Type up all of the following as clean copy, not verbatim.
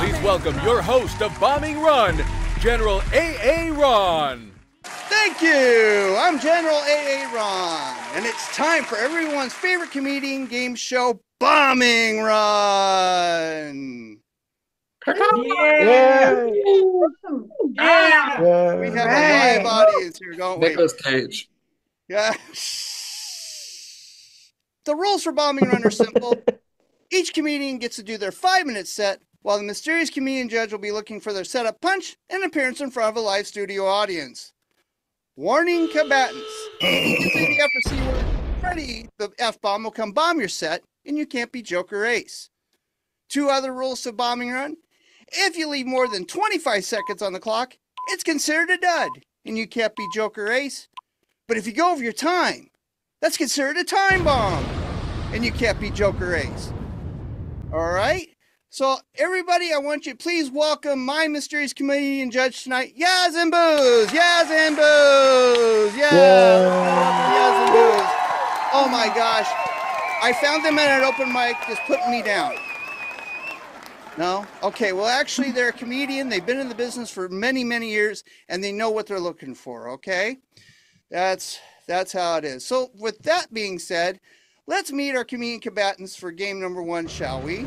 Please welcome your host of Bombing Run, General A.A. Ron. Thank you. I'm General A.A. Ron, and it's time for everyone's favorite comedian game show, Bombing Run. Yeah. We have a live audience here, don't we? Nicolas Cage. Yeah. The rules for Bombing Run are simple. Each comedian gets to do their 5-minute set, while the mysterious comedian judge will be looking for their setup punch and appearance in front of a live studio audience. Warning combatants. If you say the F or C word, Freddy, the F-bomb, will come bomb your set, and you can't be joke or ace. 2 other rules to Bombing Run. If you leave more than 25 seconds on the clock, it's considered a dud, and you can't be joke or ace. But if you go over your time, that's considered a time bomb, and you can't be joke or ace. All right? So, everybody, I want you to please welcome my mysterious comedian judge tonight, Yaz and Booze! Yaz and Booze! Yeah! Yaz and Booze! Oh my gosh. I found them at an open mic just putting me down. No? Okay, well, actually, they're a comedian. They've been in the business for many, many years, and they know what they're looking for, okay? That's how it is. So, with that being said, let's meet our comedian combatants for game number 1, shall we?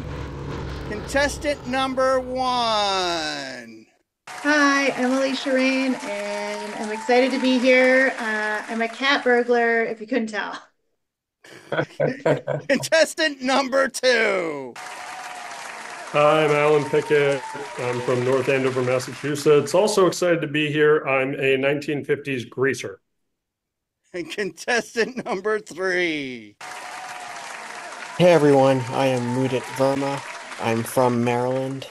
Contestant number 1. Hi, I'm Alicia Rain, and I'm excited to be here. I'm a cat burglar, if you couldn't tell. Contestant number 2. I'm Alan Pickett. I'm from North Andover, Massachusetts. Also excited to be here. I'm a 1950s greaser. And contestant number 3. Hey everyone, I am Mudit Verma. I'm from Maryland,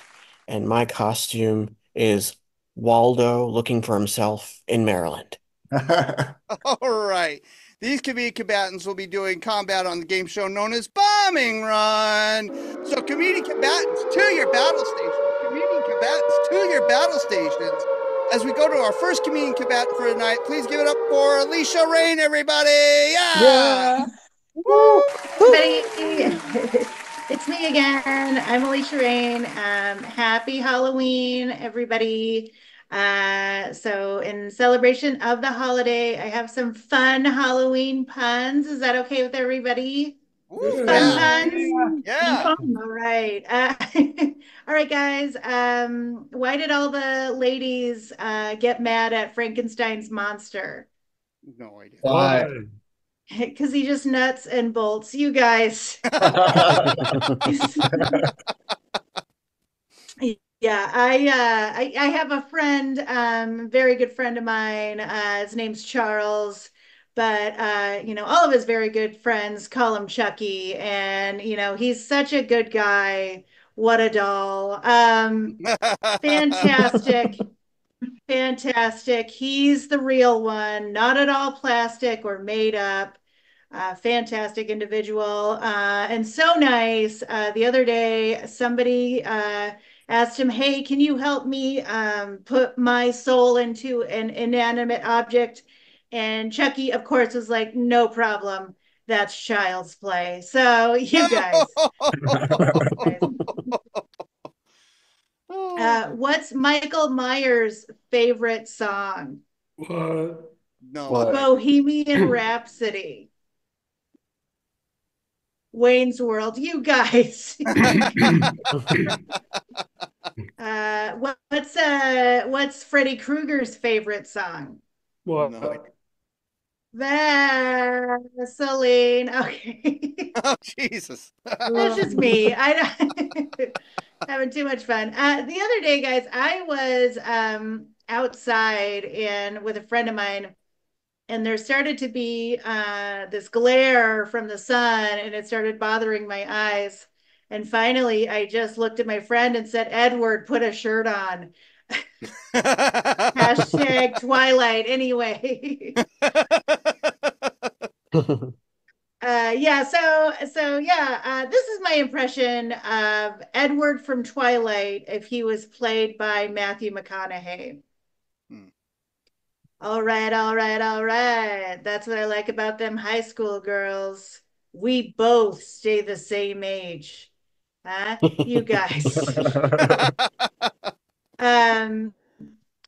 and my costume is Waldo looking for himself in Maryland. All right. These comedian combatants will be doing combat on the game show known as Bombing Run. So comedian combatants to your battle stations. Comedian combatants to your battle stations. As we go to our first comedian combatant for tonight, please give it up for Alicia Rain, everybody. Yeah! Woo! Everybody, it's me again. I'm Alicia Rain. Happy Halloween, everybody. So in celebration of the holiday, I have some fun Halloween puns. Is that okay with everybody? Ooh, Fun puns? Yeah. All right. All right, guys. Why did all the ladies get mad at Frankenstein's monster? No idea. Why? Because he just nuts and bolts. You guys. Yeah, I have a friend, very good friend of mine. His name's Charles, but all of his very good friends call him Chucky, and he's such a good guy. What a doll. Fantastic. Fantastic. He's the real one, not at all plastic or made up. Fantastic individual, and so nice. The other day, somebody asked him, "Hey, can you help me put my soul into an inanimate object?" And Chucky, of course, was like, "No problem. That's child's play." So you guys. What's Michael Myers' favorite song? What? No. Bohemian Rhapsody. Wayne's World, you guys. What's Freddy Krueger's favorite song? What? No. Vaseline. Okay. Oh, Jesus. That's just me. Having too much fun. The other day, guys, I was outside and with a friend of mine, and there started to be this glare from the sun, and it started bothering my eyes. And finally, I just looked at my friend and said, "Edward, put a shirt on." Hashtag Twilight. Anyway. This is my impression of Edward from Twilight if he was played by Matthew McConaughey. All right, all right, all right. That's what I like about them high school girls. We both stay the same age. You guys. Um,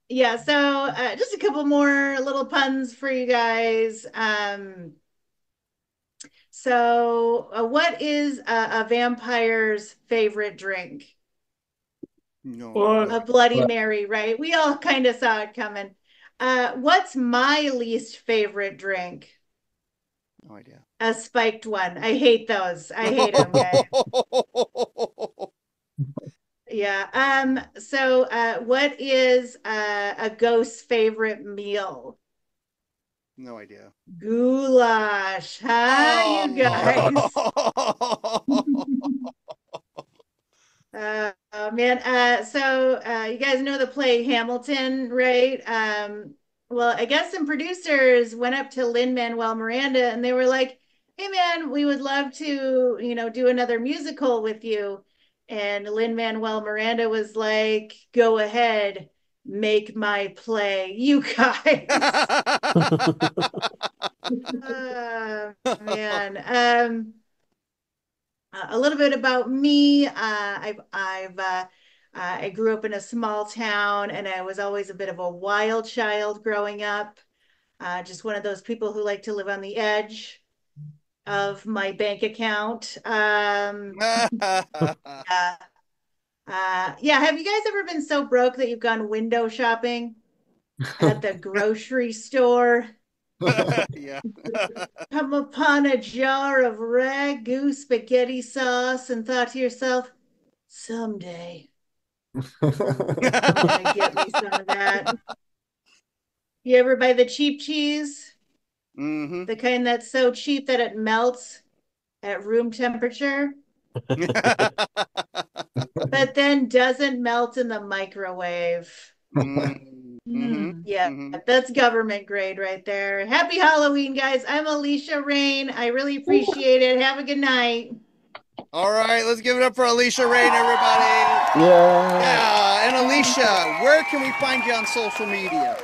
yeah, so just a couple more little puns for you guys. What is a vampire's favorite drink? No. What? A Bloody Mary, right? We all kind of saw it coming. What's my least favorite drink? No idea. A spiked one. I hate those. I hate them, guys. Yeah. What is a ghost's favorite meal? No idea. Goulash, huh, you guys? Oh man. You guys know the play Hamilton, right? Well, I guess some producers went up to Lin-Manuel Miranda and they were like, "Hey man, we would love to, do another musical with you." And Lin-Manuel Miranda was like, "Go ahead, make my play, you guys." Man. A little bit about me. I grew up in a small town, and I was always a bit of a wild child growing up. Just one of those people who like to live on the edge of my bank account. Yeah. Have you guys ever been so broke that you've gone window shopping at the grocery store? Yeah. Come upon a jar of ragu spaghetti sauce and thought to yourself, someday I'm gonna get me some of that. You ever buy the cheap cheese? Mm-hmm. The kind that's so cheap that it melts at room temperature, but then doesn't melt in the microwave. Mm-hmm. Yeah, Mm-hmm. that's government grade right there. Happy Halloween, guys. I'm Alicia Rain. I really appreciate it. Have a good night. All right, let's give it up for Alicia Rain, everybody. Yeah. And Alicia, where can we find you on social media?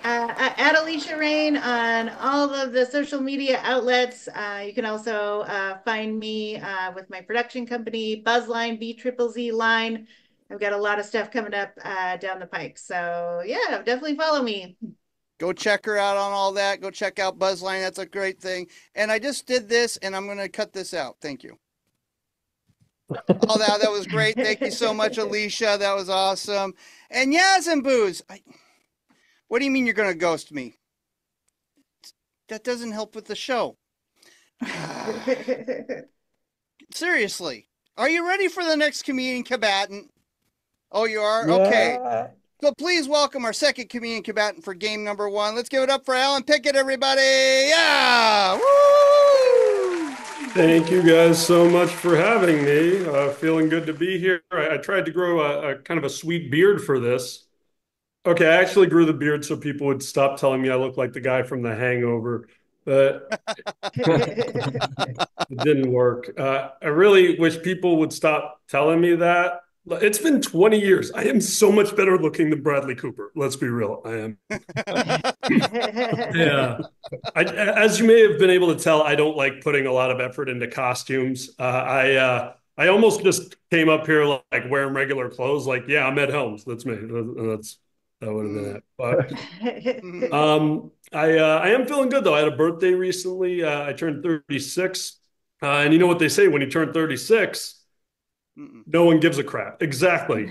At Alicia Rain on all of the social media outlets. You can also find me with my production company, Buzzline, BZZZ Line. I've got a lot of stuff coming up down the pike. So yeah, definitely follow me. Go check her out on all that. Go check out Buzzline. That's a great thing. And I just did this, and I'm going to cut this out. Thank you. Oh, that was great. Thank you so much, Alicia. That was awesome. And Yaz and Booze, what do you mean you're going to ghost me? That doesn't help with the show. Seriously, are you ready for the next comedian combatant? Oh, you are? Yeah. Okay. So please welcome our second comedian combatant for game number 1. Let's give it up for Alan Pickett, everybody. Yeah! Woo! Thank you guys so much for having me. Feeling good to be here. I tried to grow a kind of a sweet beard for this. Okay, I actually grew the beard so people would stop telling me I look like the guy from The Hangover, but it didn't work. I really wish people would stop telling me that. It's been 20 years. I am so much better looking than Bradley Cooper. Let's be real. I am. Yeah. As you may have been able to tell, I don't like putting a lot of effort into costumes. I almost just came up here like wearing regular clothes. Like, yeah, I'm Ed Helms. That's me. That would have been it. But I am feeling good though. I had a birthday recently. I turned 36. And you know what they say when you turn 36? No one gives a crap. Exactly.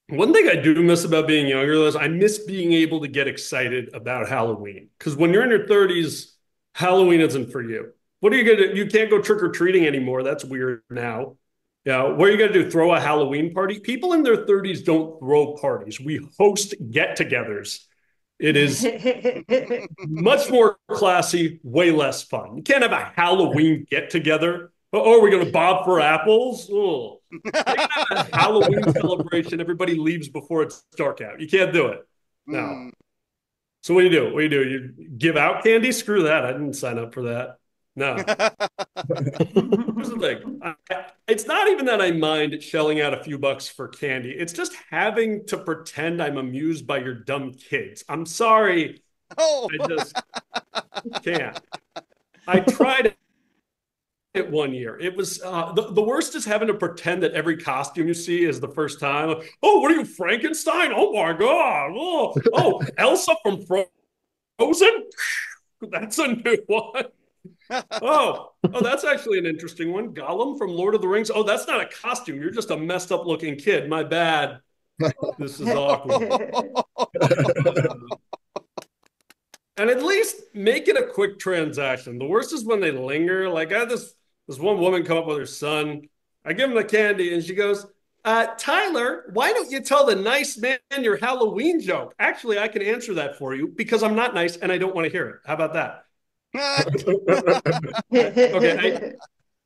One thing I do miss about being younger is I miss being able to get excited about Halloween. Because when you're in your 30s, Halloween isn't for you. What are you going to do? You can't go trick-or-treating anymore. That's weird now. Yeah, what are you going to do? Throw a Halloween party? People in their 30s don't throw parties. We host get-togethers. It is much more classy, way less fun. You can't have a Halloween get-together. Oh, are we going to bob for apples? Oh. A Halloween celebration. Everybody leaves before it's dark out. You can't do it. No. So what do you do? What do you do? You give out candy? Screw that. I didn't sign up for that. No. Here's the thing. It's not even that I mind shelling out a few bucks for candy. It's just having to pretend I'm amused by your dumb kids. I'm sorry. Oh. I just can't. I tried it one year. It was the worst is having to pretend that every costume you see is the first time. Like, oh, what are you, Frankenstein? Oh my God. Oh, Elsa from Frozen? That's a new one. Oh, that's actually an interesting one. Gollum from Lord of the Rings. Oh, that's not a costume. You're just a messed up looking kid. My bad. This is awkward. And at least make it a quick transaction. The worst is when they linger. Like I had this one woman come up with her son. I give him the candy, and she goes, Tyler, why don't you tell the nice man your Halloween joke? Actually, I can answer that for you because I'm not nice and I don't want to hear it. How about that? Okay,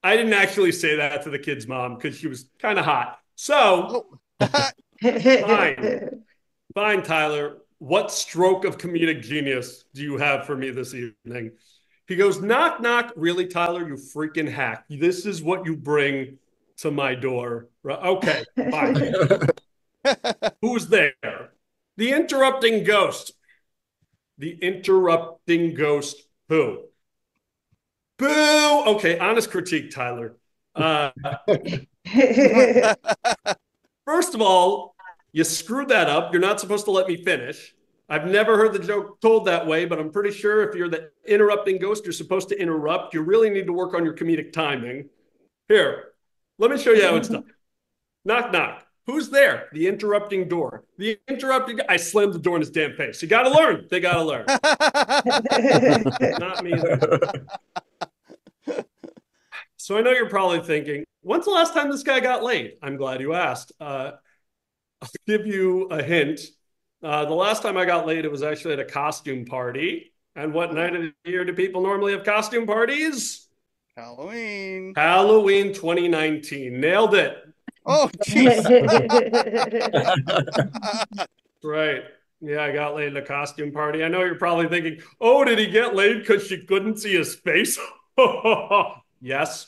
I didn't actually say that to the kid's mom because she was kind of hot. So, fine, Tyler. What stroke of comedic genius do you have for me this evening? He goes, knock, knock. Really, Tyler, you freaking hack. This is what you bring to my door. Okay, fine. Who's there? The interrupting ghost. The interrupting ghost who? Boo! Okay, honest critique, Tyler. First of all, you screwed that up. You're not supposed to let me finish. I've never heard the joke told that way, but I'm pretty sure if you're the interrupting ghost, you're supposed to interrupt. You really need to work on your comedic timing. Here, let me show you how it's done. Knock, knock. Who's there? The interrupting door. The interrupting. I slammed the door in his damn face. You got to learn. They got to learn. Not me. So I know you're probably thinking, when's the last time this guy got laid? I'm glad you asked. I'll give you a hint. The last time I got laid, it was actually at a costume party. And what night of the year do people normally have costume parties? Halloween. Halloween 2019. Nailed it. Oh, jeez. Right. Yeah, I got laid at a costume party. I know you're probably thinking, oh, did he get laid because she couldn't see his face? Yes.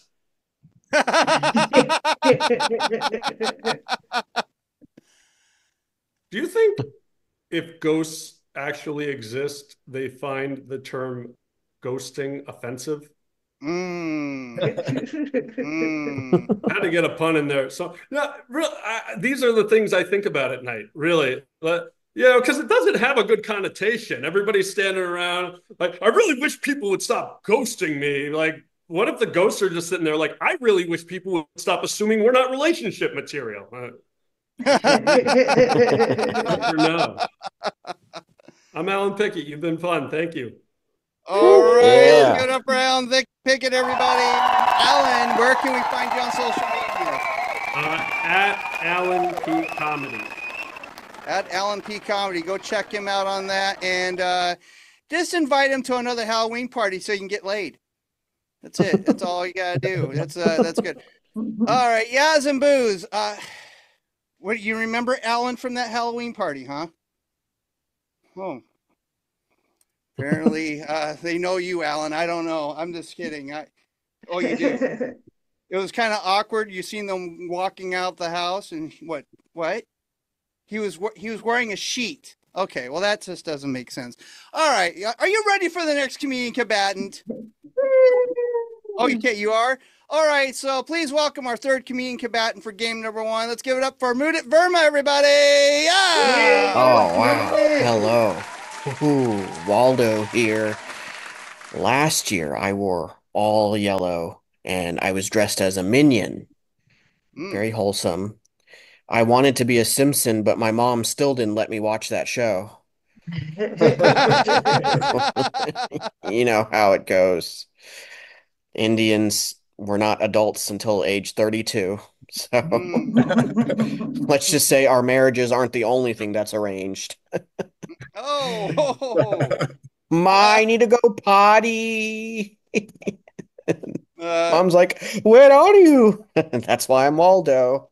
Do you think if ghosts actually exist, they find the term ghosting offensive? Had to get a pun in there. So, yeah, these are the things I think about at night, really. But, because it doesn't have a good connotation. Everybody's standing around like, I really wish people would stop ghosting me. Like, what if the ghosts are just sitting there like, I really wish people would stop assuming we're not relationship material? No. I'm Alan Pickett. You've been fun. Thank you. All right. Yeah. Good up round. Vic Pickett, everybody. Alan, where can we find you on social media? At Alan P. Comedy. At Alan P. Comedy. Go check him out on that. And just invite him to another Halloween party so you can get laid. That's it. That's all you got to do. That's good. All right. Yaz and Booze. What, you remember Alan from that Halloween party, huh? Oh. Apparently, they know you, Alan. I don't know. I'm just kidding. Oh, you do. It was kind of awkward. You seen them walking out the house, and what? He was wearing a sheet. Okay, well that just doesn't make sense. All right, are you ready for the next comedian combatant? Oh, you are. All right, so please welcome our third comedian combatant for game number 1. Let's give it up for Mudit Verma, everybody. Yeah! Oh wow! Hello. Ooh, Waldo here. Last year, I wore all yellow, and I was dressed as a minion. Very wholesome. I wanted to be a Simpson, but my mom still didn't let me watch that show. You know how it goes. Indians were not adults until age 32. So let's just say our marriages aren't the only thing that's arranged. I need to go potty. Mom's like, where are you? That's why I'm Waldo.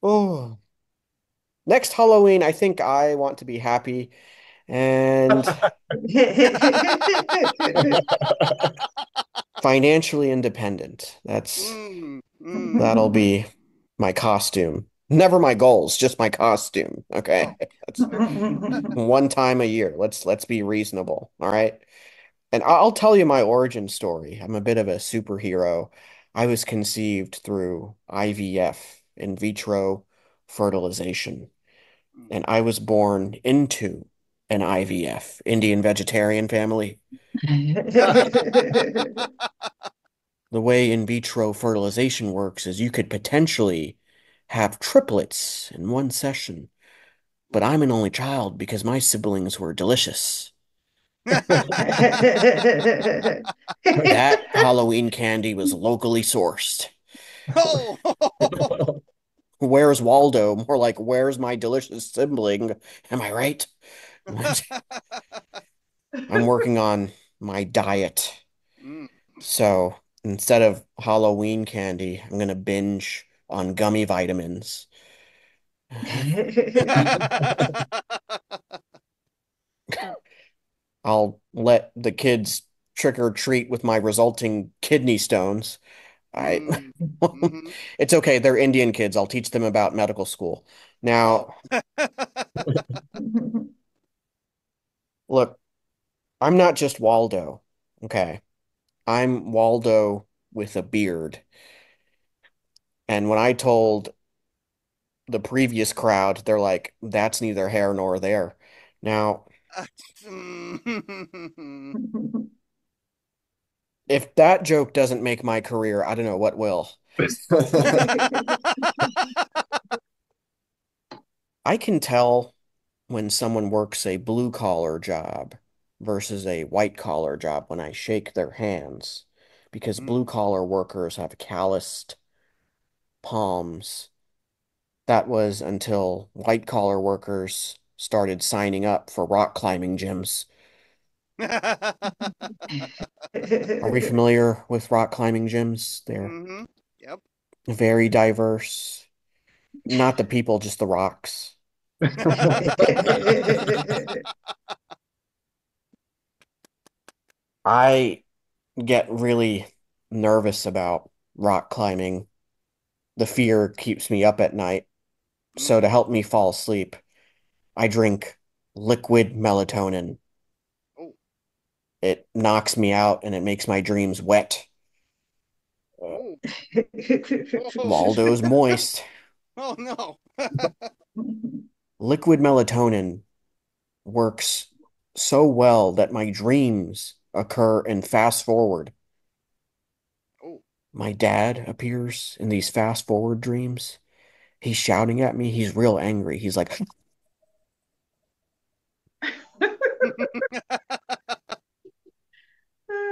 Oh. Next Halloween, I think I want to be happy and financially independent. That'll be my costume. Never my goals, just my costume. Okay. Oh. That's one time a year. Let's be reasonable. All right. And I'll tell you my origin story. I'm a bit of a superhero. I was conceived through IVF, in vitro fertilization, and I was born into an IVF, Indian vegetarian family. The way in vitro fertilization works is you could potentially have triplets in one session, but I'm an only child because my siblings were delicious. That Halloween candy was locally sourced. Oh. Where's Waldo? More like, where's my delicious sibling? Am I right? I'm working on my diet. Mm. So instead of Halloween candy, I'm gonna binge on gummy vitamins. I'll let the kids trick or treat with my resulting kidney stones. I Mm. Mhm. It's okay, they're Indian kids. I'll teach them about medical school. Oh. Now, look, I'm not just Waldo. Okay. I'm Waldo with a beard. And when I told the previous crowd, they're like, that's neither here nor there. Now, if that joke doesn't make my career, I don't know what will. I can tell when someone works a blue collar job versus a white collar job when I shake their hands, because Mm. blue collar workers have calloused palms. That was until white collar workers started signing up for rock climbing gyms. Are we familiar with rock climbing gyms? They're Mhm. Yep. very diverse. Not the people, just the rocks. I get really nervous about rock climbing. The fear keeps me up at night. So Mm. to help me fall asleep, I drink liquid melatonin. Oh. It knocks me out and it makes my dreams wet. Uh, Oh. Oh. Waldo's moist. Oh no. Liquid melatonin works so well that my dreams occur in fast forward. Oh. My dad appears in these fast forward dreams. He's shouting at me. He's real angry. He's like,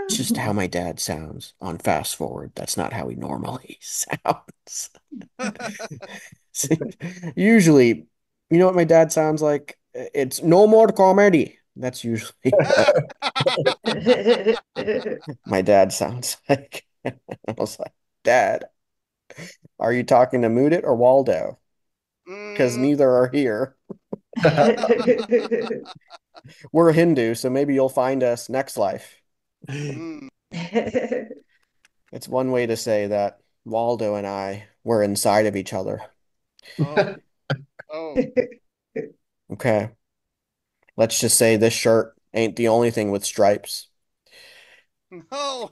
it's just how my dad sounds on fast forward. That's not how he normally sounds. Usually, you know what my dad sounds like? It's no more comedy. That's usually what my dad sounds like. I was like, Dad, are you talking to Moodit or Waldo? Because Mm. neither are here. We're Hindu, so maybe you'll find us next life. Mm. It's one way to say that Waldo and I were inside of each other. Oh. Oh. Okay. Let's just say this shirt ain't the only thing with stripes. Oh.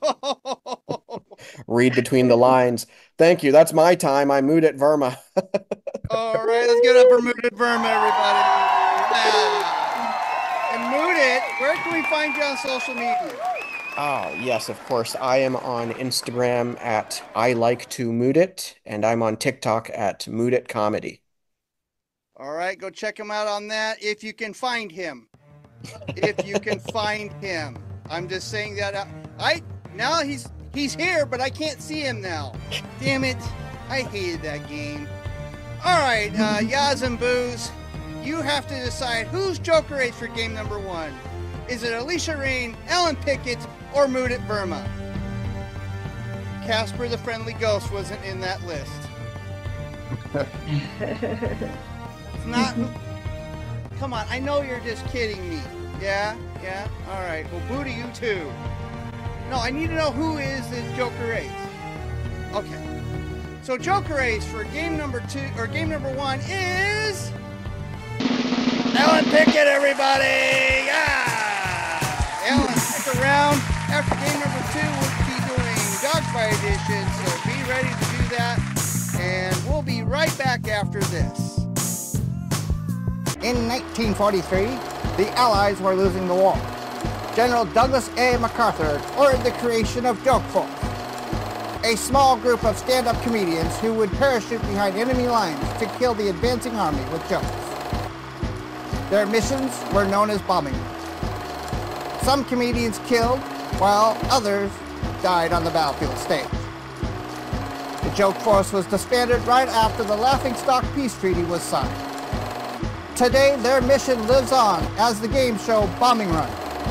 Read between the lines. Thank you. That's my time. I mood at Verma. All right, let's give it up for Mooted Verma, everybody. Yeah. And Mooted, where can we find you on social media? Oh, yes, of course. I am on Instagram at I like to mood it, and I'm on TikTok at mood it comedy. All right, go check him out on that if you can find him. If you can find him. I'm just saying that now he's here, but I can't see him now. Damn it. I hated that game. All right, Yaz and Booze, you have to decide who's Joker Ace for game number 1. Is it Alicia Rain, Ellen Pickett, or Moodet Verma? Casper the Friendly Ghost wasn't in that list. It's not. Come on, I know you're just kidding me. Yeah? Yeah? All right. Well, boo to you too. No, I need to know who is the Joker Ace. Okay. So Joker Ace for game number 1 is Ellen Pickett, everybody! Yeah! Ellen, stick around. After game number 2, we'll be doing Dogfight Edition, so be ready to do that. And we'll be right back after this. In 1943, the Allies were losing the war. General Douglas A. MacArthur ordered the creation of Joke Force, a small group of stand-up comedians who would parachute behind enemy lines to kill the advancing army with jokes. Their missions were known as bombing. Some comedians killed, while others died on the battlefield stage. The Joke Force was disbanded right after the Laughingstock Peace Treaty was signed. Today, their mission lives on as the game show Bombing Run,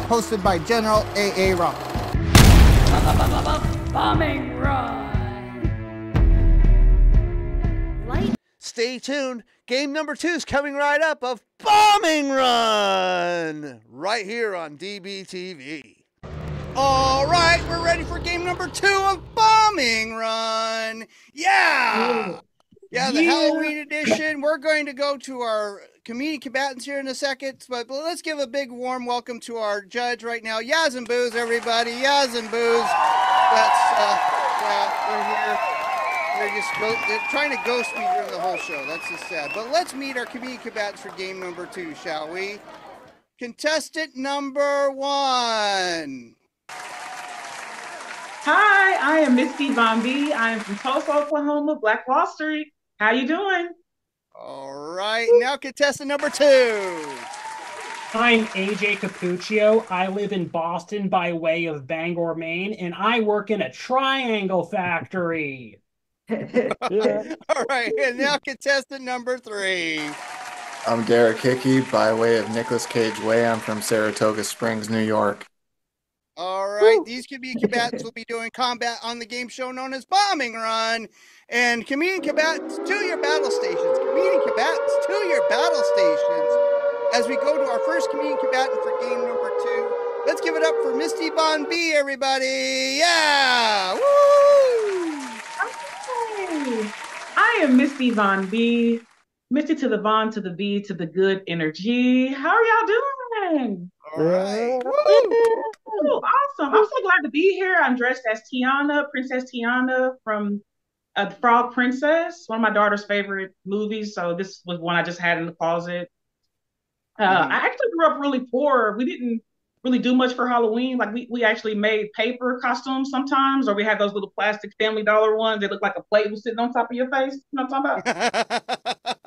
hosted by General A.A. Rock. Bombing Run! Stay tuned. Game number 2 is coming right up of Bombing Run, right here on DBTV. All right, we're ready for game number 2 of Bombing Run. Yeah! Yeah, the Halloween edition. We're going to go to our comedian combatants here in a second, but let's give a big warm welcome to our judge right now. Yaz and Booze, everybody. Yaz and Booze. That's, they're here. They're trying to ghost me during the whole show. That's just sad. But let's meet our comedian combatants for game number 2, shall we? Contestant number 1. Hi, I am Misty Von B. I am from Tulsa, Oklahoma, Black Wall Street. How you doing? All right, now contestant number 2. I'm AJ Capuccio. I live in Boston by way of Bangor, Maine, and I work in a triangle factory. All right, and now contestant number 3. I'm Garrett Hickey by way of Nicolas Cage Way. I'm from Saratoga Springs, New York. All right, these comedian combatants will be doing combat on the game show known as Bombing Run. And comedian combatants, to your battle stations. Comedian combatants, to your battle stations. As we go to our first comedian combatant for game number 2. Let's give it up for Misty Von B, everybody. Yeah! Woo! Hi. I am Misty Von B. Misty to the Von to the B to the good energy. How are y'all doing? All right. Oh, awesome. I'm so glad to be here. I'm dressed as Tiana, Princess Tiana from The Frog Princess, one of my daughter's favorite movies. So this was one I just had in the closet. I actually grew up really poor. We didn't really do much for Halloween. Like we actually made paper costumes sometimes, or we had those little plastic Family Dollar ones that look like a plate was sitting on top of your face. You know what I'm talking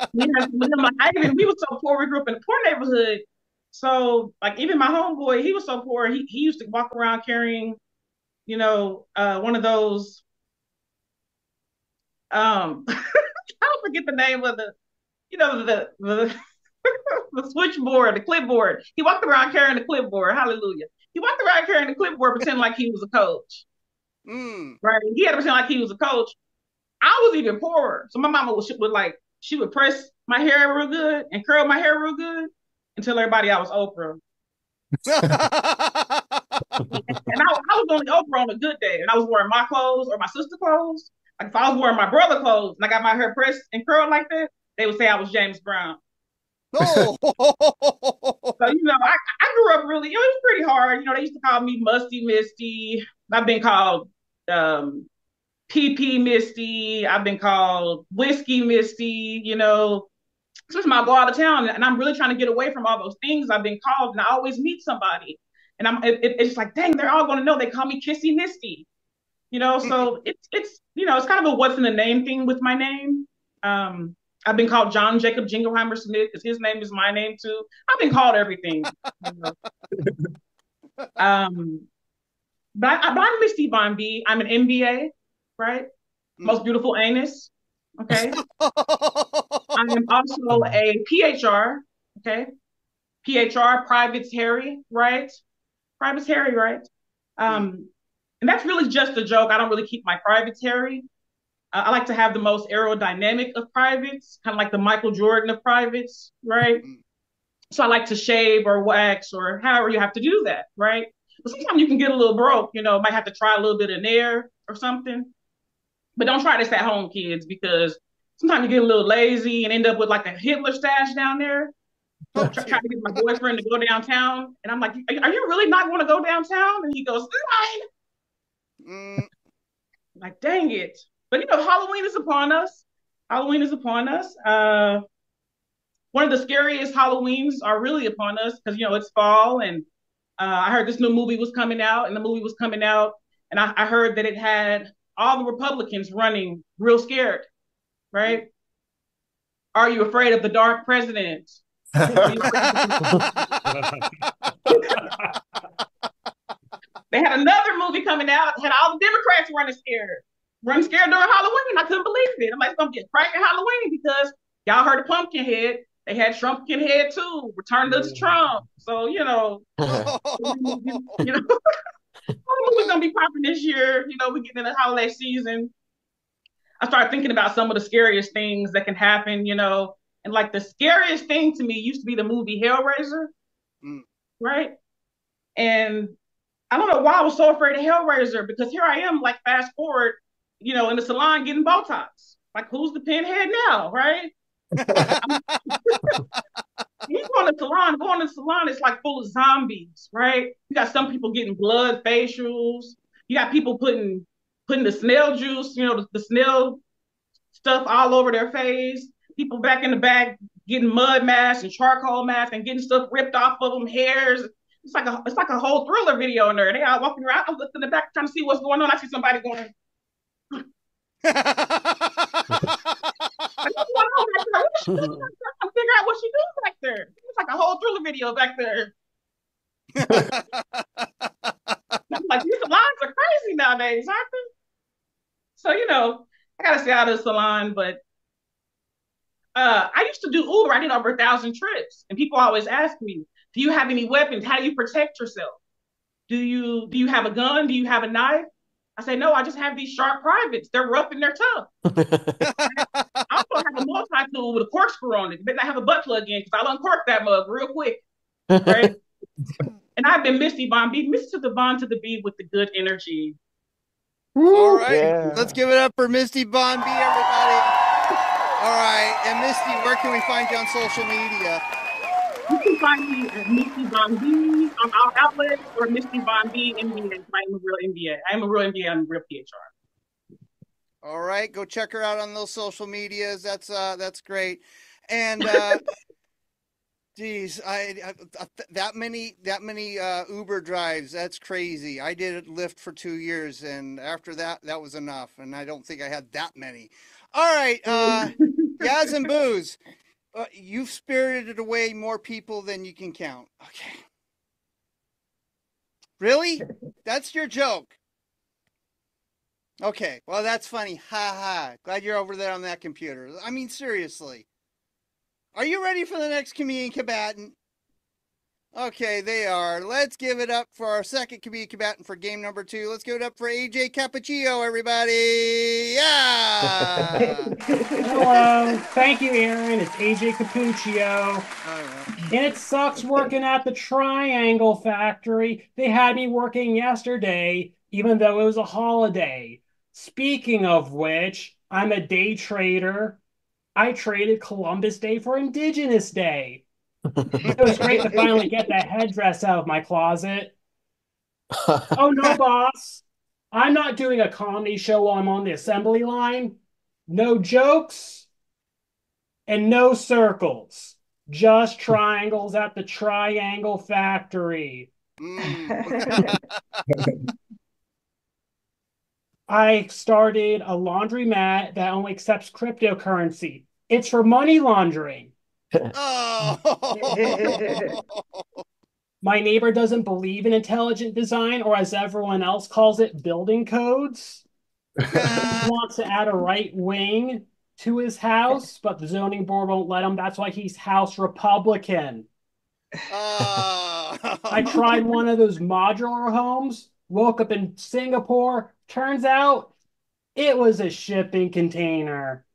about? We were so poor. We grew up in a poor neighborhood. So like even my homeboy, he was so poor. He used to walk around carrying, one of those. I forget the name of the the switchboard, the clipboard. He walked around carrying the clipboard. Hallelujah. He walked around carrying the clipboard, pretending like he was a coach. Right? He had to pretend like he was a coach. I was even poorer. So my mama she would press my hair real good and curl my hair real good and tell everybody I was Oprah. And I was only Oprah on a good day. And I was wearing my clothes or my sister's clothes. Like if I was wearing my brother's clothes and I got my hair pressed and curled like that, they would say I was James Brown. Oh. So, I grew up really, it was pretty hard. They used to call me Musty Misty. I've been called PP Misty. I've been called Whiskey Misty, Sometimes I'll go out of town and I'm really trying to get away from all those things I've been called, and I always meet somebody. And it's just like, dang, they're all going to know they call me Kissy Misty, so it's kind of a what's in the name thing with my name. I've been called John Jacob Jingleheimer Smith because his name is my name too. I've been called everything. But I'm Misty Von B. I'm an MBA, right? Most beautiful anus. Okay. I am also a PHR. Okay. PHR, Private's Harry, right? Private's Harry, right? And that's really just a joke. I don't really keep my privates hairy. I like to have the most aerodynamic of privates, kind of like the Michael Jordan of privates, right? So I like to shave or wax or however you have to do that, right? But sometimes you can get a little broke, might have to try a little bit of Nair or something. But don't try this at home, kids, because sometimes you get a little lazy and end up with like a Hitler stash down there. Oh, Try to get my boyfriend to go downtown, and I'm like, "Are you really not going to go downtown?" And he goes, "Fine." Like, dang it! But Halloween is upon us. Halloween is upon us. One of the scariest Halloweens are really upon us because it's fall, and I heard this new movie was coming out, and the movie was coming out, and I heard that it had all the Republicans running real scared, right? Are you afraid of the dark president? They had another movie coming out, had all the Democrats running scared during Halloween. I couldn't believe it. I'm like, it's gonna get cracking Halloween because y'all heard of Pumpkinhead. They had Trumpkinhead too, Return to Trump. So Halloween's gonna be popping this year. We getting in the holiday season. I started thinking about some of the scariest things that can happen, and like the scariest thing to me used to be the movie Hellraiser, right? And I don't know why I was so afraid of Hellraiser because here I am, like fast forward, in the salon getting Botox. Like, who's the pinhead now, right? You go in the salon, it's like full of zombies, right? You got some people getting blood facials. You got people putting the snail juice, the snail stuff all over their face. People back in the back getting mud masks and charcoal masks and getting stuff ripped off of them, hairs. It's like a whole thriller video in there. They all walking around. I'm looking in the back trying to see what's going on. I see somebody going. What's going on back there? What she doing? I'm trying to figure out what she doing back there. It's like a whole thriller video back there. I'm like, these salons are crazy nowadays, aren't they? So I gotta stay out of the salon, but I used to do Uber. I did over 1,000 trips, and people always ask me, "Do you have any weapons? How do you protect yourself? Do you have a gun? Do you have a knife?" I say, "No, I just have these sharp privates. They're rough and they're tough." I also have a multi-tool with a corkscrew on it. Then I have a butt plug in because I'll uncork that mug real quick, right? And I've been Misty Bond B. Misty to the Bond to the B with the good energy. All right, let's give it up for Misty Bond B, everybody. All right, and Misty, where can we find you on social media? You can find me at Misty Bond B on all outlets or Misty Bond B NBA. I'm a real NBA. I'm a real NBA. I'm a real PHR. All right, go check her out on those social medias. That's great. And geez, I that many Uber drives. That's crazy. I did Lyft for 2 years, and after that was enough. And I don't think I had that many. All right, Yaz and Booze, you've spirited away more people than you can count. Okay, really? That's your joke? Okay, well, that's funny. Ha ha. Glad you're over there on that computer. I mean, seriously. Are you ready for the next comedian combatant? Okay, they are. Let's give it up for our second comedian combatant for game number 2. Let's give it up for AJ Cappuccino, everybody. Yeah. Hello. Thank you, Aaron. It's AJ Cappuccino. And it sucks working at the Triangle Factory. They had me working yesterday, even though it was a holiday. Speaking of which, I'm a day trader. I traded Columbus Day for Indigenous Day. It was great to finally get that headdress out of my closet. Oh, no, boss. I'm not doing a comedy show while I'm on the assembly line. No jokes and no circles. Just triangles at the Triangle Factory. I started a laundromat that only accepts cryptocurrency. It's for money laundering. Oh. My neighbor doesn't believe in intelligent design, or as everyone else calls it, building codes. He wants to add a right wing to his house, but the zoning board won't let him. That's why he's House Republican. I tried one of those modular homes, woke up in Singapore. Turns out it was a shipping container.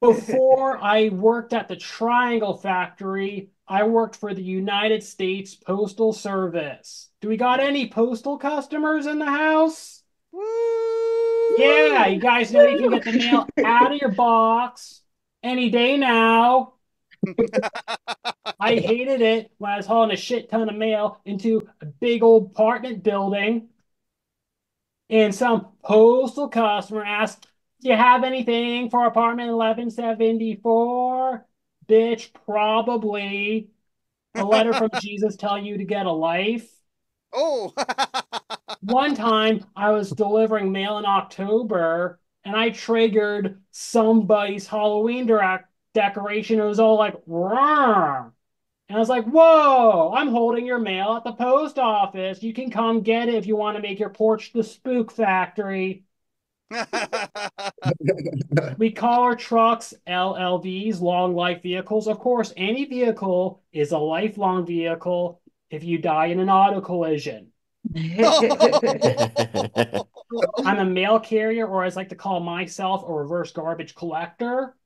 Before I worked at the Triangle Factory, I worked for the United States Postal Service. Do we got any postal customers in the house? Woo! Yeah, you guys know you can get the mail out of your box any day now. I hated it when I was hauling a shit ton of mail into a big old apartment building, and some postal customer asked, "Do you have anything for apartment 1174?" Bitch, probably. A letter from Jesus telling you to get a life. Oh. One time I was delivering mail in October and I triggered somebody's Halloween decoration. It was all like, "Rawr." And I was like, "Whoa, I'm holding your mail at the post office. You can come get it if you want to make your porch the spook factory." We call our trucks LLVs, long life vehicles. Of course, any vehicle is a lifelong vehicle if you die in an auto collision. I'm a mail carrier, or as I like to call myself, a reverse garbage collector.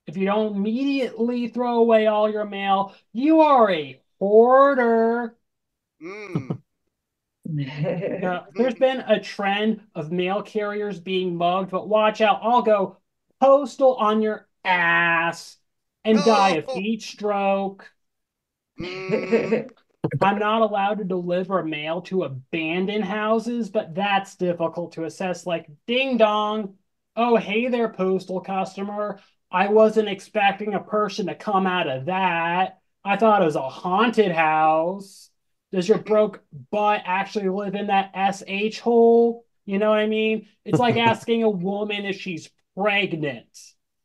If you don't immediately throw away all your mail, you are a hoarder. Mm. There's been a trend of mail carriers being mugged, but watch out. I'll go postal on your ass and die of Oh. heat stroke. Mm. I'm not allowed to deliver mail to abandoned houses, but that's difficult to assess. Like, ding dong. Oh, hey there, postal customer. I wasn't expecting a person to come out of that. I thought it was a haunted house. Does your broke butt actually live in that SH hole? You know what I mean? It's like asking a woman if she's pregnant.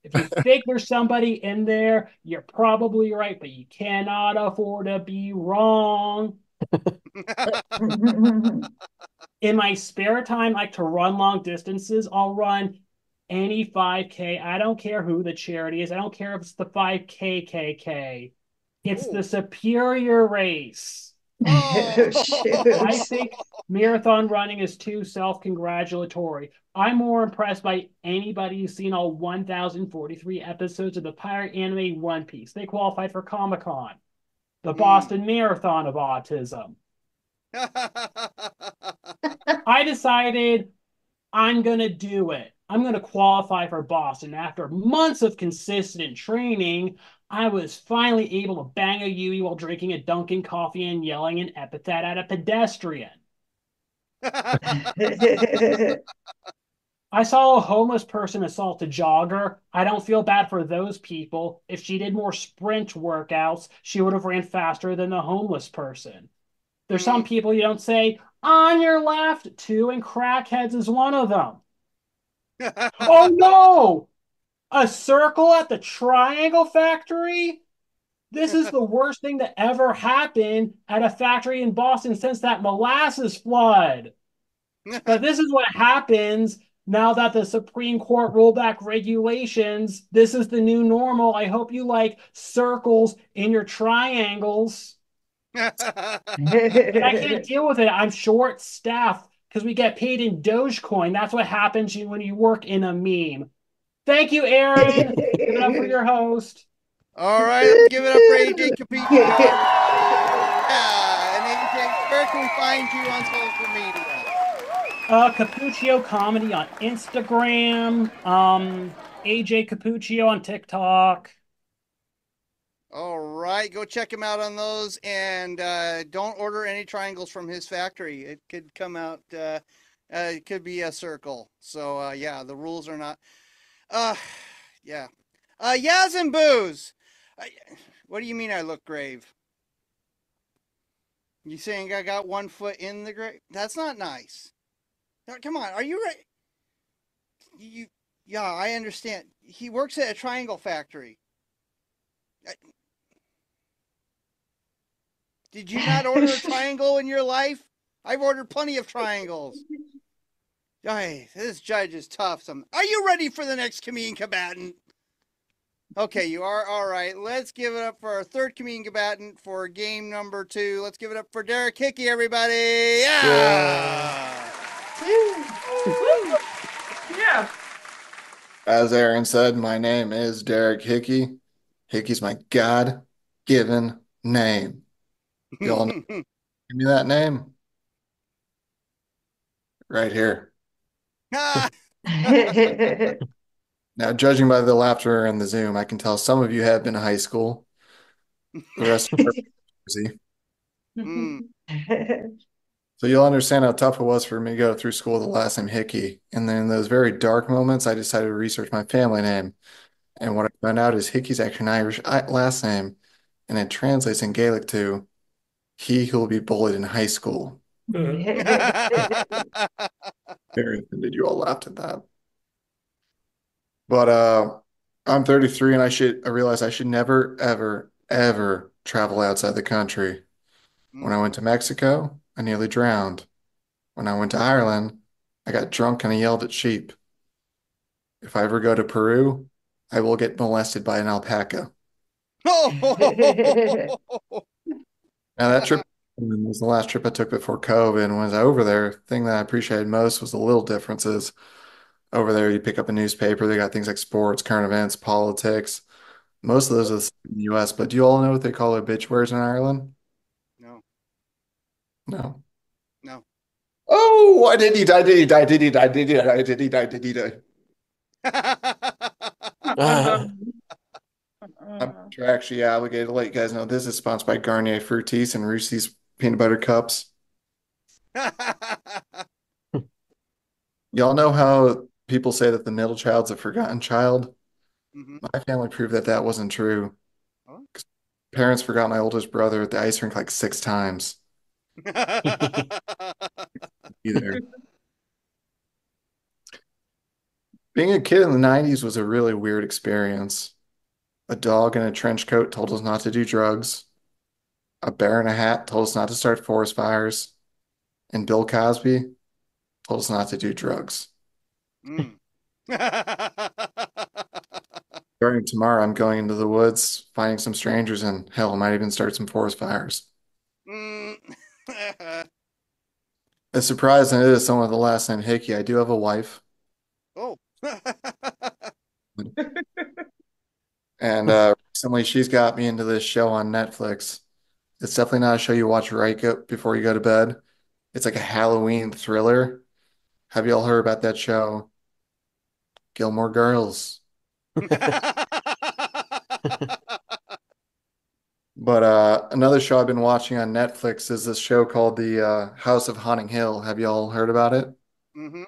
If you think there's somebody in there, you're probably right, but you cannot afford to be wrong. In my spare time, I like to run long distances. I'll run any 5K. I don't care who the charity is. I don't care if it's the 5KKK. It's the Oh. superior race. Oh. I think marathon running is too self-congratulatory. I'm more impressed by anybody who's seen all 1,043 episodes of the pirate anime One Piece. They qualified for Comic-Con, the Boston Marathon of autism. I decided I'm going to do it. I'm going to qualify for Boston. After months of consistent training, I was finally able to bang a Yui while drinking a Dunkin' coffee and yelling an epithet at a pedestrian. I saw a homeless person assault a jogger. I don't feel bad for those people. If she did more sprint workouts, she would have ran faster than the homeless person. There's some people you don't say on your left to, and crackheads is one of them. Oh no! A circle at the Triangle Factory? This is the worst thing that ever happened at a factory in Boston since that molasses flood. But this is what happens now that the Supreme Court rolled back regulations. This is the new normal. I hope you like circles in your triangles. And I can't deal with it. I'm short staffed because we get paid in Dogecoin. That's what happens when you work in a meme. Thank you, Aaron. Give it up for your host. All right, let's give it up for AJ Cappuccio. Yeah, and AJ, where can we find you on social media? Cappuccio Comedy on Instagram. AJ Cappuccio on TikTok. All right, go check him out on those, and don't order any triangles from his factory. It could come out. It could be a circle. So yeah, the rules are not. Yeah. Yaz and Booze. What do you mean I look grave? You saying I got 1 foot in the grave? That's not nice. Now, come on, are you right? Yeah, I understand. He works at a triangle factory. Did you not order a triangle in your life? I've ordered plenty of triangles. Hey, this judge is tough. Are you ready for the next comedian combatant? Okay, you are. All right, let's give it up for our third comedian combatant for game number 2. Let's give it up for Derek Hickey, everybody. Yeah! Yeah. As Aaron said, my name is Derek Hickey. Hickey's my God-given name. Y'all know, give me that name. Right here. Now, judging by the laughter and the Zoom, I can tell some of you have been to high school. The rest are busy. Mm. So you'll understand how tough it was for me to go through school with the last name Hickey. And then in those very dark moments, I decided to research my family name. And what I found out is Hickey's actually an Irish last name, and it translates in Gaelic to "he who will be bullied in high school." Very offended you all laughed at that. But I'm 33 and I realize I should never, ever, ever travel outside the country. When I went to Mexico, I nearly drowned. When I went to Ireland, I got drunk and I yelled at sheep. If I ever go to Peru, I will get molested by an alpaca. Now that trip was the last trip I took before COVID. And when I was over there, the thing that I appreciated most was the little differences. Over there, you pick up a newspaper, they got things like sports, current events, politics. Most of those are the same in the US, but do you all know what they call obituaries in Ireland? No. No. No. Oh, I did he die, did he die, did he die, did he die, did he die, did he die? I'm contractually obligated to let you guys know this is sponsored by Garnier Fructis and Reese's Peanut Butter Cups. Y'all know how people say that the middle child's a forgotten child? Mhm. My family proved that that wasn't true. Oh. Parents forgot my oldest brother at the ice rink like 6 times. Either. Being a kid in the 90s was a really weird experience. A dog in a trench coat told us not to do drugs. A bear in a hat told us not to start forest fires. And Bill Cosby told us not to do drugs. Mm. Starting tomorrow, I'm going into the woods, finding some strangers, and hell, I might even start some forest fires. Mm. As surprising as it is someone with the last name Hickey, I do have a wife. Oh. And recently she's got me into this show on Netflix. It's definitely not a show you watch before you go to bed. It's like a Halloween thriller. Have you all heard about that show? Gilmore Girls. But another show I've been watching on Netflix is this show called The House of Haunting Hill. Have you all heard about it? Mm-hmm.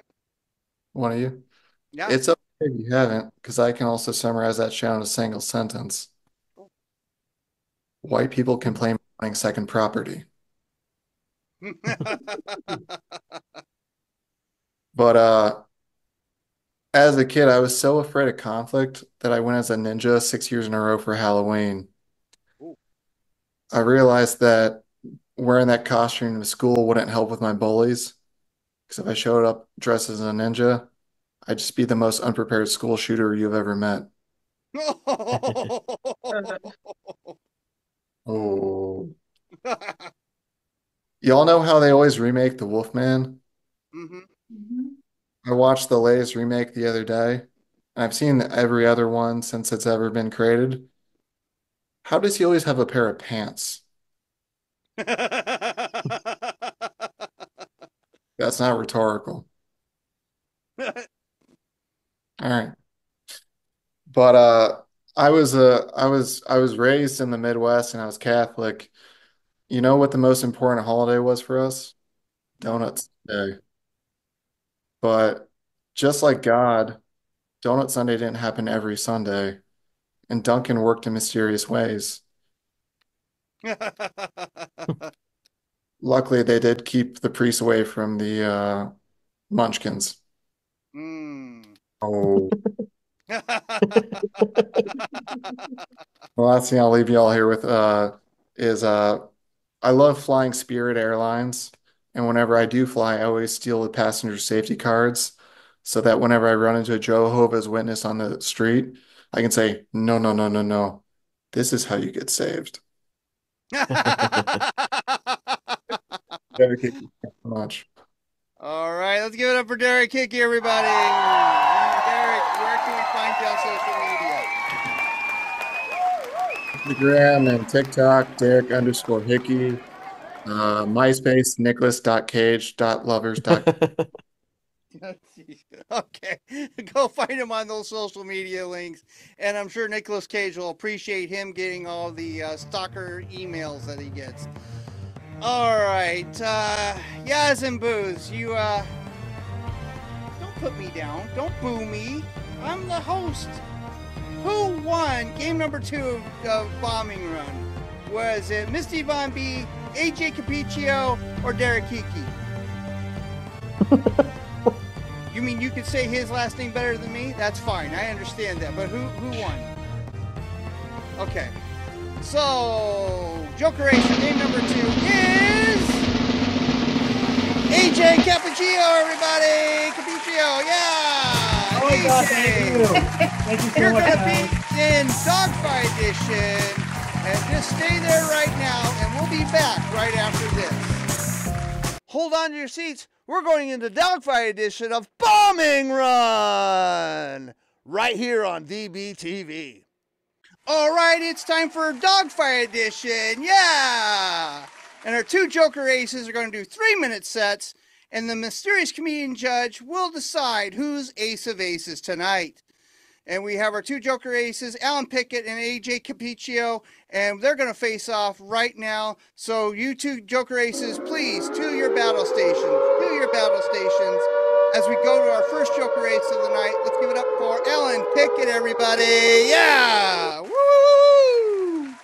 One of you? Yeah. It's okay if you haven't, because I can also summarize that show in a single sentence. White people complain about buying second property. But as a kid, I was so afraid of conflict that I went as a ninja 6 years in a row for Halloween. Ooh. I realized that wearing that costume to school wouldn't help with my bullies. Because if I showed up dressed as a ninja, I'd just be the most unprepared school shooter you've ever met. Oh. Y'all know how they always remake The Wolfman? Mm-hmm. I watched the latest remake the other day, and I've seen every other one since it's ever been created. How does he always have a pair of pants? That's not rhetorical. All right. But I was raised in the Midwest and I was Catholic. You know what the most important holiday was for us? Donuts Day. But just like God, Donut Sunday didn't happen every Sunday, and Duncan worked in mysterious ways. Luckily, they did keep the priests away from the Munchkins. Mm. Oh. Well, last thing I'll leave you all here with is I love flying Spirit Airlines, and whenever I do fly, I always steal the passenger safety cards so that whenever I run into a Jehovah's Witness on the street, I can say, no, no, no, no, no. This is how you get saved. Derek, thank you so much. All right, let's give it up for Derek Hickey, everybody. Derek, where can we find you on social media? Instagram and TikTok, Derek_Hickey. MySpace, Nicholas.cage.lovers. Okay, go find him on those social media links, and I'm sure Nicolas Cage will appreciate him getting all the stalker emails that he gets. All right, Yaz and Booze, you don't put me down, don't boo me. I'm the host. Who won game number 2 of Bombing Run? Was it Misty Von B, AJ Capiccio, or Derek Kiki? You mean you could say his last name better than me? That's fine. I understand that. But who won? Okay. So, Joker Racer game number 2 is AJ Capiccio, everybody. Capiccio, yeah. Oh my God, thank you. Thank you so You're much. going to be in Dogfight Edition. And just stay there right now, and we'll be back right after this. Hold on to your seats. We're going into Dogfight Edition of Bombing Run right here on DBTV. All right, it's time for Dogfight Edition. Yeah! And our 2 Joker Aces are going to do 3-minute sets, and the mysterious comedian judge will decide who's Ace of Aces tonight. And we have our 2 Joker Aces, Alan Pickett and AJ Capiccio, and they're going to face off right now. So you 2 Joker Aces, please, to your battle stations. To your battle stations. As we go to our first Joker Ace of the night, let's give it up for Alan Pickett, everybody. Yeah! Woo!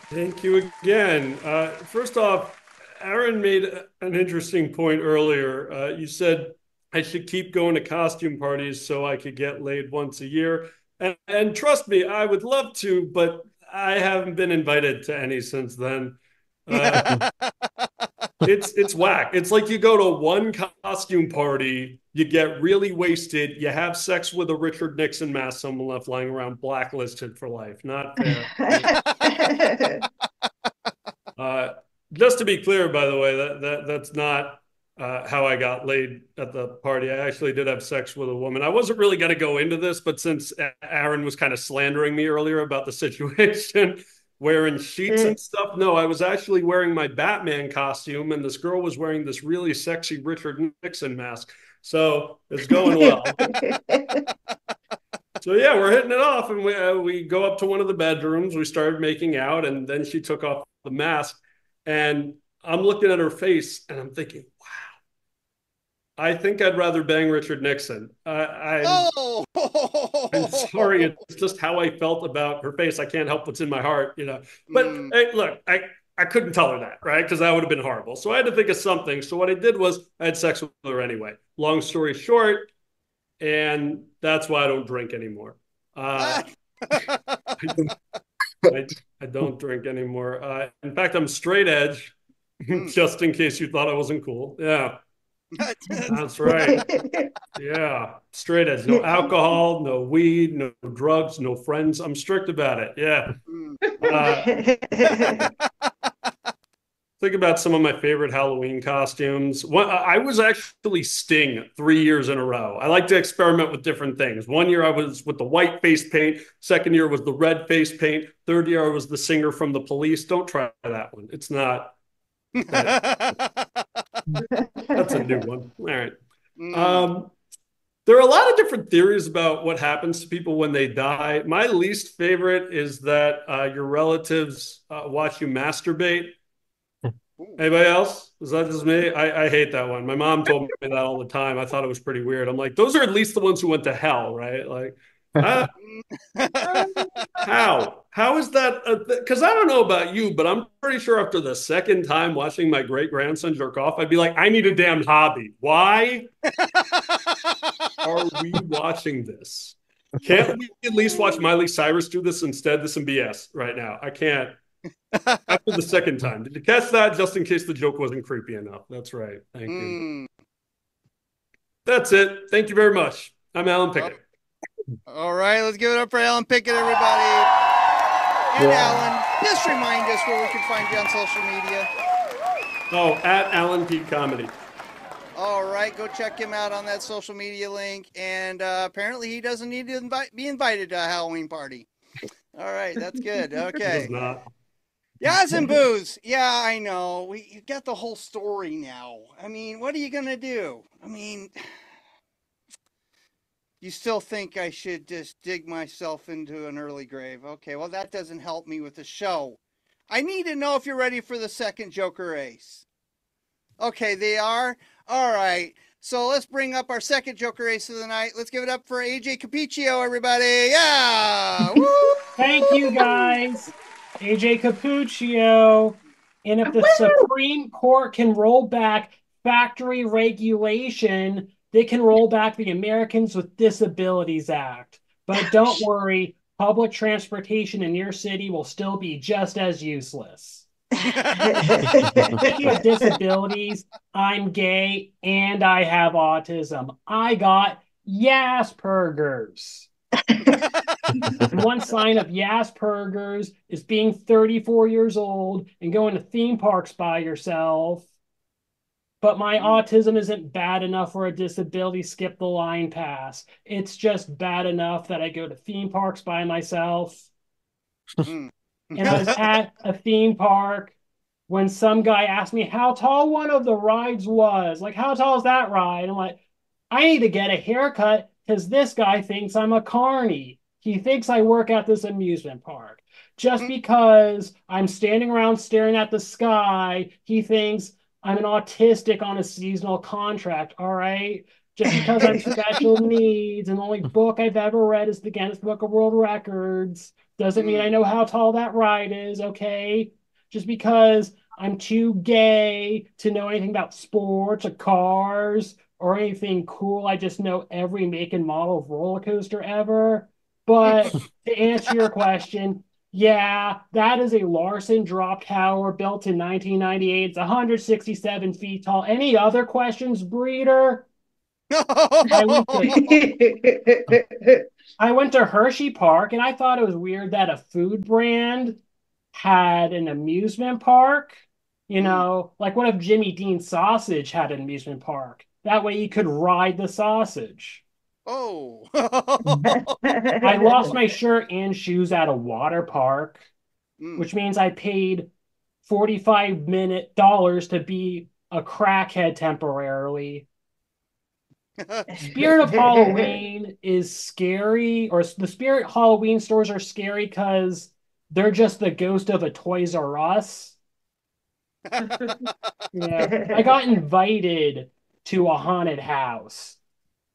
Thank you again. First off, Aaron made an interesting point earlier. You said I should keep going to costume parties so I could get laid once a year. And trust me, I would love to, but I haven't been invited to any since then. It's whack. It's like you go to one costume party, you get really wasted, you have sex with a Richard Nixon mask someone left lying around, blacklisted for life. Not fair. Just to be clear, by the way, that's not how I got laid at the party. I actually did have sex with a woman. I wasn't really going to go into this, but since Aaron was kind of slandering me earlier about the situation, wearing sheets and stuff, no, I was actually wearing my Batman costume, and this girl was wearing this really sexy Richard Nixon mask. So it's going well. So yeah, we're hitting it off, and we go up to one of the bedrooms. We started making out, and then she took off the mask, and I'm looking at her face, and I'm thinking, wow, I think I'd rather bang Richard Nixon. I'm sorry, it's just how I felt about her face. I can't help what's in my heart, you know. But hey, look, I couldn't tell her that, right? Because that would have been horrible. So I had to think of something. So what I did was I had sex with her anyway. Long story short, and that's why I don't drink anymore. I don't drink anymore. In fact, I'm straight edge, just in case you thought I wasn't cool. Yeah. That's right. Yeah. Straight edge. No alcohol, no weed, no drugs, no friends. I'm strict about it. Yeah. Think about some of my favorite Halloween costumes. I was actually Sting 3 years in a row. I like to experiment with different things. 1 year I was with the white face paint. 2nd year was the red face paint. 3rd year I was the singer from The Police. Don't try that one. It's not. That's a new one. All right. There are a lot of different theories about what happens to people when they die. My least favorite is that your relatives watch you masturbate. Anybody else? Is that just me? I hate that one. My mom told me that all the time. I thought it was pretty weird. I'm like, those are at least the ones who went to hell, right? Like, how is that? Because I don't know about you, but I'm pretty sure after the 2nd time watching my great grandson jerk off, I'd be like, I need a damn hobby. Why are we watching this? Can't we at least watch Miley Cyrus do this instead? This is some BS right now. I can't. After the 2nd time. Did you catch that? Just in case the joke wasn't creepy enough. That's right. Thank you. That's it. Thank you very much. I'm Alan Pickett. All right, let's give it up for Alan Pickett, everybody. And Alan, just remind us where we can find you on social media. Oh, at Alan P. Comedy. All right, go check him out on that social media link. And apparently he doesn't need to be invited to a Halloween party. All right, that's good. Okay. Does not. Yas and Booze. Yeah, I know. You got the whole story now. I mean, what are you going to do? I mean, You still think I should just dig myself into an early grave. Okay, well, that doesn't help me with the show. I need to know if you're ready for the second Joker Ace. Okay, they are? All right. So let's bring up our second Joker Ace of the night. Let's give it up for AJ Capiccio, everybody. Yeah! Woo! Thank you, guys. AJ Cappuccio. And if the Supreme Court can roll back factory regulation, they can roll back the Americans with Disabilities Act. But don't worry, public transportation in your city will still be just as useless. Speaking of disabilities, I'm gay and I have autism. I got Asperger's. And one sign of Asperger's is being 34 years old and going to theme parks by yourself. But my autism isn't bad enough for a disability skip the line pass. It's just bad enough that I go to theme parks by myself. And I was at a theme park when some guy asked me how tall one of the rides was. Like, how tall is that ride? I'm like, I need to get a haircut because this guy thinks I'm a carny. He thinks I work at this amusement park. Just because I'm standing around staring at the sky, he thinks I'm an autistic on a seasonal contract, all right? Just because I'm special needs and the only book I've ever read is the Guinness Book of World Records doesn't mean I know how tall that ride is, okay? Just because I'm too gay to know anything about sports or cars or anything cool. I just know every make and model of roller coaster ever. But to answer your question, yeah, that is a Larson drop tower built in 1998. It's 167 feet tall. Any other questions, Breeder? I went to Hershey Park, and I thought it was weird that a food brand had an amusement park. You know, like what if Jimmy Dean Sausage had an amusement park? That way you could ride the sausage. Oh. I lost my shirt and shoes at a water park, which means I paid $45 to be a crackhead temporarily. Spirit of Halloween is scary, or the Spirit Halloween stores are scary because they're just the ghost of a Toys R Us. Yeah, I got invited to a haunted house,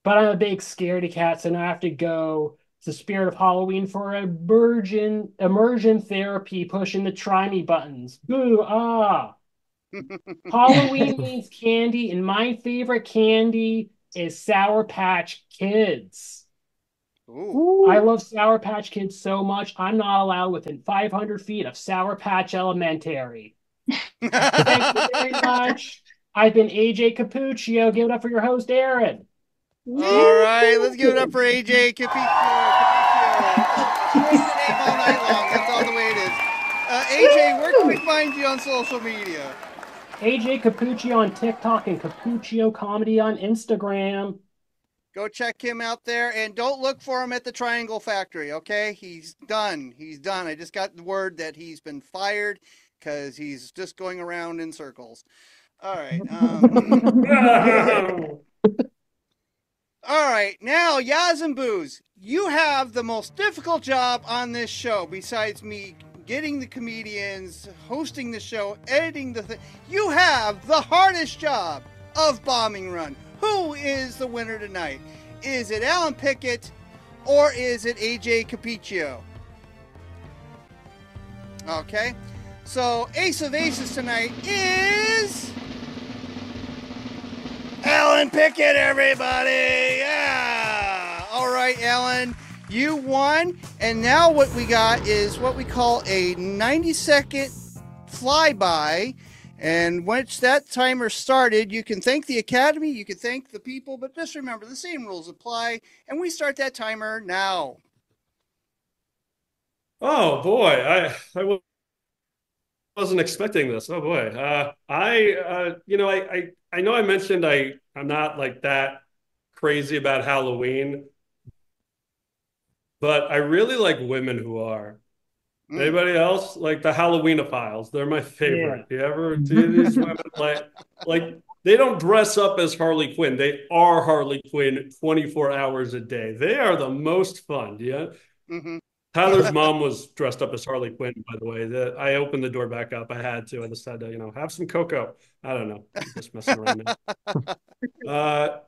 but I'm a big scaredy cat, so now I have to go to Spirit of Halloween for immersion therapy, pushing the try me buttons. Boo, ah. Halloween means candy, and my favorite candy is Sour Patch Kids. Ooh. I love Sour Patch Kids so much, I'm not allowed within 500 feet of Sour Patch Elementary. Thank you very much. I've been AJ Cappuccio. Give it up for your host, Aaron. All right, let's give it up for AJ Capiccio. Say the name all night long. That's all the way it is. AJ, where can we find you on social media? AJ Cappuccio on TikTok and Cappuccio Comedy on Instagram. Go check him out there, and don't look for him at the Triangle Factory, okay? He's done. He's done. I just got the word that he's been fired because he's just going around in circles. All right. All right, now, Yaz and Booze, you have the most difficult job on this show besides me getting the comedians, hosting the show, editing the thing. You have the hardest job of Bombing Run. Who is the winner tonight? Is it Alan Pickett or is it AJ Capiccio? Okay, so Ace of Aces tonight is Alan Pickett, everybody! Yeah! All right, Alan, you won. And now what we got is what we call a 90-second flyby. And once that timer started, you can thank the Academy, you can thank the people, but just remember, the same rules apply. And we start that timer now. Oh, boy. I wasn't expecting this. Oh, boy. I know I mentioned I'm not like that crazy about Halloween, but I really like women who are. Anybody else? Like the Halloweenophiles. They're my favorite. Yeah. You ever see these women like they don't dress up as Harley Quinn. They are Harley Quinn 24 hours a day. They are the most fun. Yeah. Mm-hmm. Tyler's mom was dressed up as Harley Quinn, by the way. I opened the door back up. I had to. I just had to, have some cocoa. I don't know. I'm just messing around now.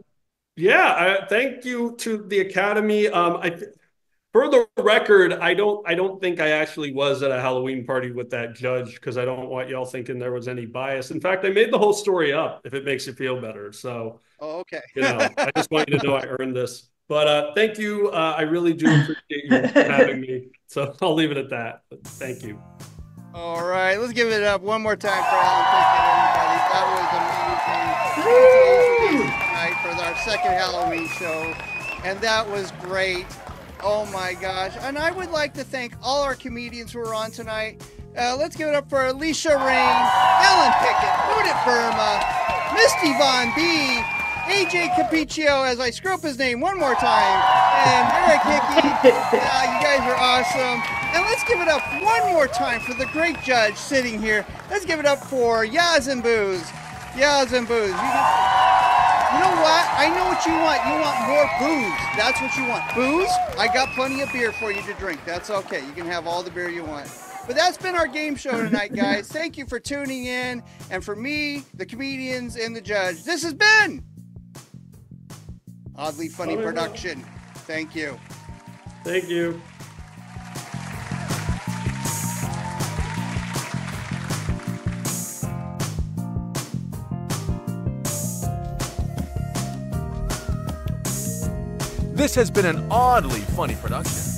Yeah, thank you to the Academy. For the record, I don't think I actually was at a Halloween party with that judge because I don't want y'all thinking there was any bias. In fact, I made the whole story up if it makes you feel better. So, okay. I just want you to know I earned this. But thank you. I really do appreciate you having me. So I'll leave it at that. But thank you. All right, let's give it up one more time for Alan Pickett, everybody. That was amazing. Tonight for our second Halloween show, and that was great. Oh my gosh. And I would like to thank all our comedians who are on tonight. Let's give it up for Alicia Rain, Alan Pickett, Judith Burma, Misty Von B, AJ Capiccio, as I screw up his name one more time, and Eric Hickey. You guys are awesome. And let's give it up one more time for the great judge sitting here. Let's give it up for Yaz and Booze. Yaz and Booze. You know what? I know what you want. You want more booze. That's what you want. Booze? I got plenty of beer for you to drink. That's okay. You can have all the beer you want. But that's been our game show tonight, guys. Thank you for tuning in. And for me, the comedians, and the judge, this has been Oddly Funny Production. Thank you. Thank you. This has been an Oddly Funny production.